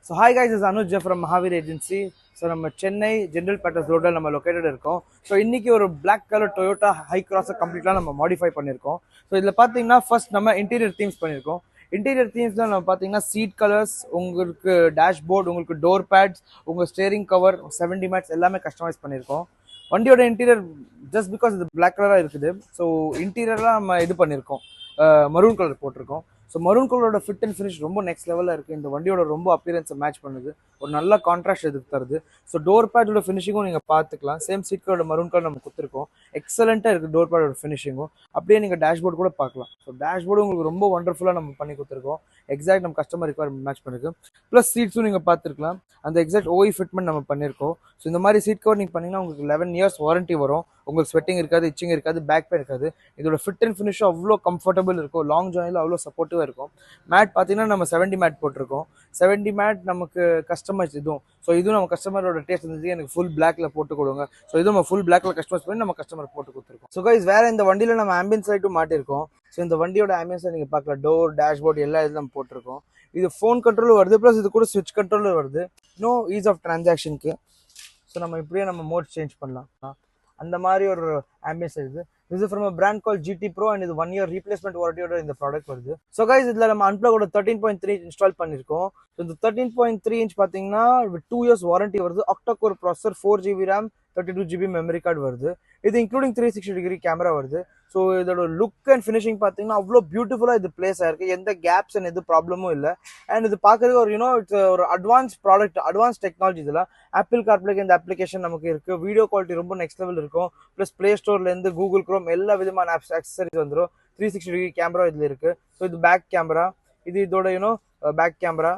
So hi guys, this is Anuj from Mahavir Agency. So நம்ம Chennai general batters ரோட்ல நம்ம located இருக்கோம். So இன்னைக்கு ஒரு பிளாக் கலர் டொயோட்டா ஹை கிராஸை கம்ப்ளீட்டாக நம்ம மாடிஃபை பண்ணியிருக்கோம். ஸோ இதில் பார்த்தீங்கன்னா ஃபர்ஸ்ட் நம்ம இன்டீரியர் தீம்ஸ் பண்ணியிருக்கோம். இன்டீரியர் தீம்ஸ்ல நம்ம பார்த்தீங்கன்னா சீட் கலர்ஸ், உங்களுக்கு டேஷ்போர்ட், உங்களுக்கு டோர் பேட்ஸ், உங்கள் ஸ்டேரிங் கவர், 70 மேட்ஸ் எல்லாமே கஸ்டமைஸ் பண்ணியிருக்கோம். வண்டியோட இன்டீரியர் ஜஸ்ட் பிகாஸ் இது பிளாக் கலராக இருக்குது. ஸோ இன்டீரியர்லாம் நம்ம இது பண்ணியிருக்கோம், மரூன் கலர் போட்டிருக்கோம். ஸோ மரூன் கலரோட ஃபிட் அண்ட் ஃபினிஷ் ரொம்ப நெக்ஸ்ட் லெவலில் இருக்குது. இந்த வண்டியோட ரொம்ப அப்பியரன்ஸை மேட்ச் பண்ணுது, ஒரு நல்ல கான்ட்ராஸ்ட் எதுக்கு தருது. ஸோ டோர் பேடோட ஃபினிஷிங்கும் நீங்கள் பார்த்துக்கலாம். சேம் சீட் கலரோட மரூன் கலர் நம்ம கொடுத்துருக்கோம். எக்ஸலண்ட்டாக இருக்குது டோர் பேடோட ஃபினிஷிங்கும். அப்படியே நீங்கள் டேஷ்போர்டு கூட பார்க்கலாம். ஸோ டேஷ்போர்டு உங்களுக்கு ரொம்ப ஒண்டர்ஃபுல்லாக நம்ம பண்ணி கொடுத்துருக்கோம். எக்ஸாக்ட் நம்ம கஸ்டமர் ரிக்வயர்மெண்ட் மேட்ச் பண்ணிருக்கு. ப்ளஸ் சீட்ஸும் நீங்கள் பார்த்துருக்கலாம், அந்த எக்ஸாக்ட் ஓஇ ஃபிட்மெண்ட் நம்ம பண்ணியிருக்கோம். ஸோ இந்த மாதிரி சீட் கவர் நீங்கள் பண்ணிங்கன்னா உங்களுக்கு 11 இயர்ஸ் வாரண்ட்டி வரும். உங்களுக்கு ஸ்வெட்டிங் இருக்காது, இச்சிங் இருக்காது, பேக் பெயின் இருக்காது. இதோட ஃபிட் அண்ட் ஃபினிஷும் அவ்வளோ கம்ஃபர்டபுள் இருக்கும். லாங் ஜார்னியில் அவ்வளோ சப்போர்ட்டிவாக இருக்கும். மேட் பார்த்தீங்கன்னா நம்ம 70 மேட் போட்டிருக்கோம். 70 மேட் நமக்கு கஸ்டமைஸ் இதுவும். ஸோ இதுவும் நம்ம கஸ்டமரோட டேஸ்ட் இருந்துச்சு, எனக்கு ஃபுல் பிளாக்ல போட்டு கொடுங்க. ஸோ இதுவும் நம்ம ஃபுல் பிளாக்ல கஸ்டமைஸ் பண்ணி நம்ம கஸ்டமர் போட்டு கொடுத்துருக்கோம். ஸோ கைஸ் வேற இந்த வண்டியில் நம்ம ஆம்பியன்ஸ் லைட்டும் மாட்டிருக்கோம். ஸோ இந்த வண்டியோட ஆம்பியன்ஸை நீங்கள் பார்க்கலாம், டோர், டேஷ்போர்ட் எல்லா இதில் நம்ம போட்டிருக்கோம். இது ஃபோன் கண்ட்ரோலும் வருது, ப்ளஸ் இது கூட ஸ்விட்ச் கண்ட்ரோலும் வருது. நோ ஈஸ் ஆஃப் டிரான்சாக்ஷனுக்கு. ஸோ நம்ம இப்படியே நம்ம மோட் சேஞ்ச் பண்ணலாம். அந்த மாதிரி ஒரு ஆம்பியன்ஸ் இருக்குது. This is from a brand called GT Pro and இது 1 year replacement warranty இந்த ப்ராடக்ட் வருது. ஸோ கைஸ் இதில் நம்ம அன்பிளகோட 13.3 இன்ஸ்டால் பண்ணியிருக்கோம். ஸோ இந்த 13.3 இன்ச் பார்த்தீங்கன்னா 2 years வாரண்டி வருது. Octa core processor, 4GB RAM, 32GB memory card வருது. இது இன்க்ளூடிங் 360 டிகிரி கேமரா வருது. ஸோ இதோட லுக் அண்ட் ஃபினிஷிங் பார்த்தீங்கன்னா அவ்வளோ பியூட்டிஃபுல்லாக இது பிளேஸ் ஆயிருக்கு. எந்த கேப்ஸ் அண்ட் எது ப்ராப்ளமும் இல்லை. அண்ட் இது பார்க்கறதுக்கு ஒரு இட்ஸ் ஒரு அட்வான்ஸ் ப்ராடக்ட், அட்வான்ஸ் டெக்னாலஜி. இதில் ஆப்பிள் கார்ப்ளேக்கு இந்த அப்ளிகேஷன் நமக்கு இருக்குது. வீடியோ குவாலிட்டி ரொம்ப நெக்ஸ்ட் லெவல் இருக்கும். ப்ளஸ் ப்ளே ஸ்டோர்லேருந்து கூகுள் குரோம் எல்லா விதமான ஆப்ஸ் அக்சசரிஸ் வந்துடும். 360 டிகிரி கேமரா இதில் இருக்குது. ஸோ இது பேக் கேமரா, இது இதோட back camera,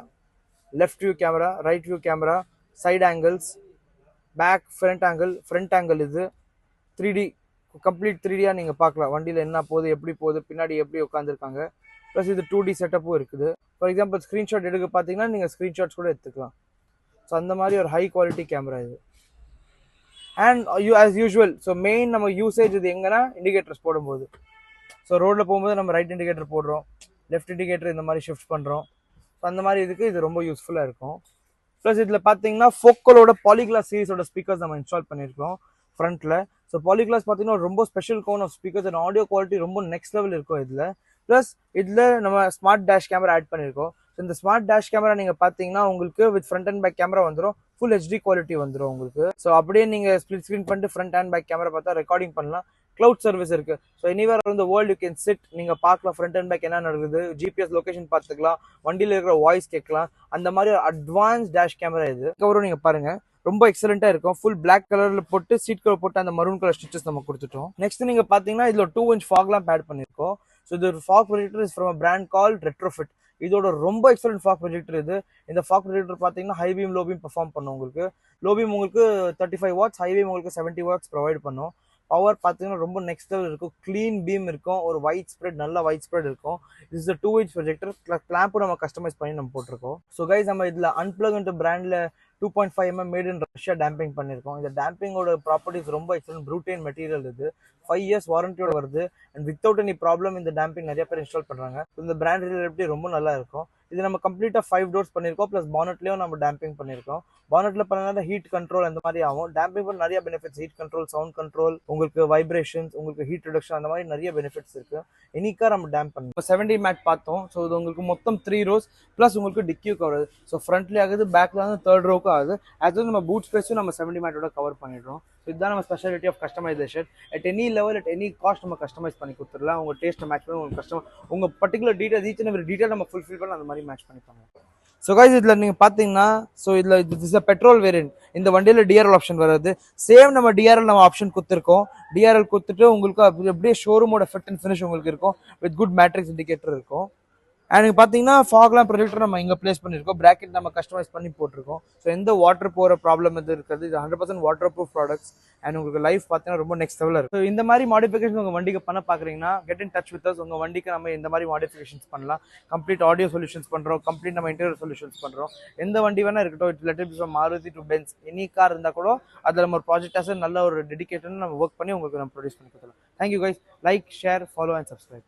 left view camera, right view camera, side angles, back front angle, இது 3D கம்ப்ளீட் 3Dயாக நீங்கள் பார்க்கலாம். வண்டியில் என்ன போகுது, எப்படி போகுது, பின்னாடி எப்படி உட்காந்துருக்காங்க. ப்ளஸ் இது 2D செட்டப்பும் இருக்குது. ஃபார் எக்ஸாம்பிள் ஸ்க்ரீன்ஷாட் எடுக்க பார்த்தீங்கன்னா நீங்கள் ஸ்க்ரீன்ஷாட்ஸ் கூட எடுத்துக்கலாம். ஸோ அந்த மாதிரி ஒரு ஹை குவாலிட்டி கேமரா இது. And as usual, so main நம்ம யூசேஜ் இது எங்கன்னா இண்டிகேட்டர்ஸ் போடும்போது. ஸோ ரோட்டில் போகும்போது நம்ம ரைட் இண்டிகேட்டர் போடுறோம், லெஃப்ட் இண்டிகேட்டர் இந்த மாதிரி ஷிஃப்ட் பண்ணுறோம். ஸோ அந்த மாதிரி இதுக்கு இது ரொம்ப யூஸ்ஃபுல்லாக இருக்கும். ப்ளஸ் இதில் பார்த்தீங்கன்னா ஃபோக்கலோட பாலிகிளாஸ் சீரிஸோட ஸ்பீக்கர்ஸ் நம்ம இன்ஸ்டால் பண்ணியிருக்கோம் ஃப்ரண்ட்டில். ஸோ பாலிகிளாஸ் பார்த்தீங்கன்னா ரொம்ப special cone of speakers and audio quality ரொம்ப நெக்ஸ்ட் லெவல் இருக்கும் இதில். ப்ளஸ் இதில் நம்ம ஸ்மார்ட் டேஷ் கேமரா ஆட் பண்ணியிருக்கோம். ஸோ இந்த ஸ்மார்ட் டேஷ் கேமரா நீங்கள் பார்த்தீங்கன்னா உங்களுக்கு with front and back camera வந்துடும், ஃபுல் HD குவாலிட்டி வந்துடும் உங்களுக்கு. ஸோ அப்படியே நீங்கள் ஸ்பிளிட் ஸ்க்ரீன் பண்ணிட்டு ஃப்ரண்ட் அண்ட் பேக் கேமரா பார்த்தா ரெக்கார்டிங் பண்ணலாம். கிளவுட் சர்வீஸ் இருக்கு. So anywhere around the world you can sit, நீங்க பார்க்கலாம் ஃப்ரண்ட் அண்ட் பேக் என்ன நடக்குது, GPS லொகேஷன் பார்த்துக்கலாம், வண்டியில் இருக்கிற வாய்ஸ் கேட்கலாம். அந்த மாதிரி ஒரு அட்வான்ஸ் டேஷ் கேமரா இது. அதுக்கப்புறம் நீங்க பாருங்க, ரொம்ப எக்ஸலண்டா இருக்கும். ஃபுல் பிளாக் கலர்ல போட்டு சீட் கவர் போட்டு அந்த மரூன் கலர் ஸ்டிச்சஸ் நம்ம கொடுத்துட்டோம். நெக்ஸ்ட் நீங்க பாத்தீங்கன்னா இதுல 2 inch ஃபாக் லேம்ப் ஆட் பண்ணிருக்கோம். ஸோ இது ஒரு fog projector is from brand call retrofit. இதோட ரொம்ப எக்ஸலண்ட் ஃபாக் ப்ரொஜெக்டர் இது. இந்த ஃபாக் ப்ரொஜெக்டர் பாத்தீங்கன்னா high beam, low beam perform பண்ணும். உங்களுக்கு லோ பீம் உங்களுக்கு 35 வாட்ஸ், ஹை பீம் உங்களுக்கு 70 வாட்ஸ் ப்ரொவைட் பண்ணும். பவர் பார்த்தீங்கன்னா ரொம்ப நெக்ஸ்ட் லெவல் இருக்கும். க்ளீன் பீம் இருக்கும், ஒரு ஒயிட் ஸ்ப்ரெட், நல்ல ஒயிட் ஸ்ப்ரெட் இருக்கும். Is 2 inch projector. கிளாம்பும் நம்ம கஸ்டமைஸ் பண்ணி நம்ம போட்டிருக்கோம். ஸோ கைஸ் நம்ம இதில் அன்பிளக் பிராண்ட்ல 2.5mm made in Russia damping பண்ணியிருக்கோம். இந்த டேம்பிங்கோட ப்ராப்பர்ட்டிஸ் ரொம்ப எக்ஸலன்ட், ப்ரூட்டைன் மெட்டீரியல் இது. 5 years வாரண்டியோட வருது. அண்ட் வித்தவுட் எனி ப்ராப்ளம் இந்த டேம்பிங் நிறைய பேர் இன்ஸ்டால் பண்ணுறாங்க. இந்த பிராண்ட் ரிலேட்டிவிட்டி ரொம்ப நல்லா இருக்கும். இது நம்ம கம்ப்ளீட்டாக 5 doors பண்ணியிருக்கோம். ப்ளஸ் பானட்லேயும் நம்ம டேம்பிங் பண்ணியிருக்கோம். பானட்ல பண்ணாத ஹீட் கண்ட்ரோல் அந்த மாதிரி ஆகும். டேம்பிங் பண்ண நிறைய benefits, heat control, sound control, உங்களுக்கு வைப்ரேஷன்ஸ், உங்களுக்கு ஹீட் ரிடக்ஷன், அந்த மாதிரி நிறைய பெனிஃபிட்ஸ் இருக்கு. எனி கார் நம்ம டேம்ப் பண்ணோம். இப்போ 70 மேட் பார்த்தோம். ஸோ இது உங்களுக்கு மொத்தம் 3 rows ப்ளஸ் உங்களுக்கு டிக்கியூ கவர். ஸோ ஃப்ரண்ட்லேயே ஆகுது, பேக்ல வந்து 3rd ரோவுக்கு ஆகுது. அது நம்ம பூட் ஸ்பேஸும் நம்ம 70 மேட்டோட கவர் பண்ணிடுறோம். ஸோ இதுதான் நம்ம speciality of customisation. At any level, at any cost நம்ம கஸ்டமைஸ் பண்ணி கொடுத்துடலாம். உங்க டேஸ்ட்டை மேட்ச் பண்ணி உங்க கஸ்டமர் உங்க particular detail, each and every detail நம்ம ஃபுல்ஃபில் பண்ணி அந்த மாதிரி மேட்ச் பண்ணிப்பாங்க. ஸோ கைஸ் இதில் நீங்கள் பார்த்தீங்கன்னா, ஸோ இதில் இஸ் அ பெட்ரோல் வேரியன்ட். இந்த வண்டியில் DRL ஆப்ஷன் வருது. சேம் நம்ம DRL நம்ம ஆப்ஷன் கொடுத்துருக்கோம். DRL கொடுத்துட்டு உங்களுக்கு அப்படியே ஷோரூமோட ஃபிட் அண்ட் ஃபினிஷ் உங்களுக்கு இருக்கும். வித் குட் மேட்ரிக்ஸ் இண்டிகேட்டர் இருக்கும். அண்ட் நீங்கள் பார்த்தீங்கன்னா ஃபாக்லாம் ப்ரொஜெக்டர் நம்ம இங்கே பிளேஸ் பண்ணியிருக்கோம். பிராக்கெட் நம்ம கஸ்டமைஸ் பண்ணி போட்டிருக்கோம். ஸோ எந்த வாட்டர் போகிற ப்ராப்ளம் எது இருக்காது. இது 100% வாட்டர் ப்ரூஃப் ப்ராடக்ட்ஸ். அண்ட் உங்களுக்கு லைஃப் பார்த்தீங்கன்னா ரொம்ப நெக்ஸ்ட் லெவலில் இருக்கும். ஸோ இந்த மாதிரி மாடிஃபிகேஷன் உங்கள் வண்டிக்கு பண்ண பார்க்குறீங்கன்னா get in touch with us. உங்கள் வண்டிக்கு நம்ம இந்த மாதிரி மாடிஃபிகேஷன்ஸ் பண்ணலாம். கம்ப்ளீட் ஆடியோ சொல்யூஷன்ஸ் பண்ணுறோம், கம்ப்ளீட் நம்ம இன்டீரியர் சொல்யூஷன்ஸ் பண்ணுறோம். எந்த வண்டி வேணா இருக்கட்டும், it's let it be from Maruti to Benz, any car இருந்தால் கூட அதில் நம்ம ஒரு ப்ராஜெக்டாக நல்ல ஒரு டெடிகேட்டட் நம்ம ஒர்க் பண்ணி உங்களுக்கு நம்ம ப்ரொடியூஸ் பண்ணி கொடுத்துலாம். Thank you guys. Like, share, follow and subscribe.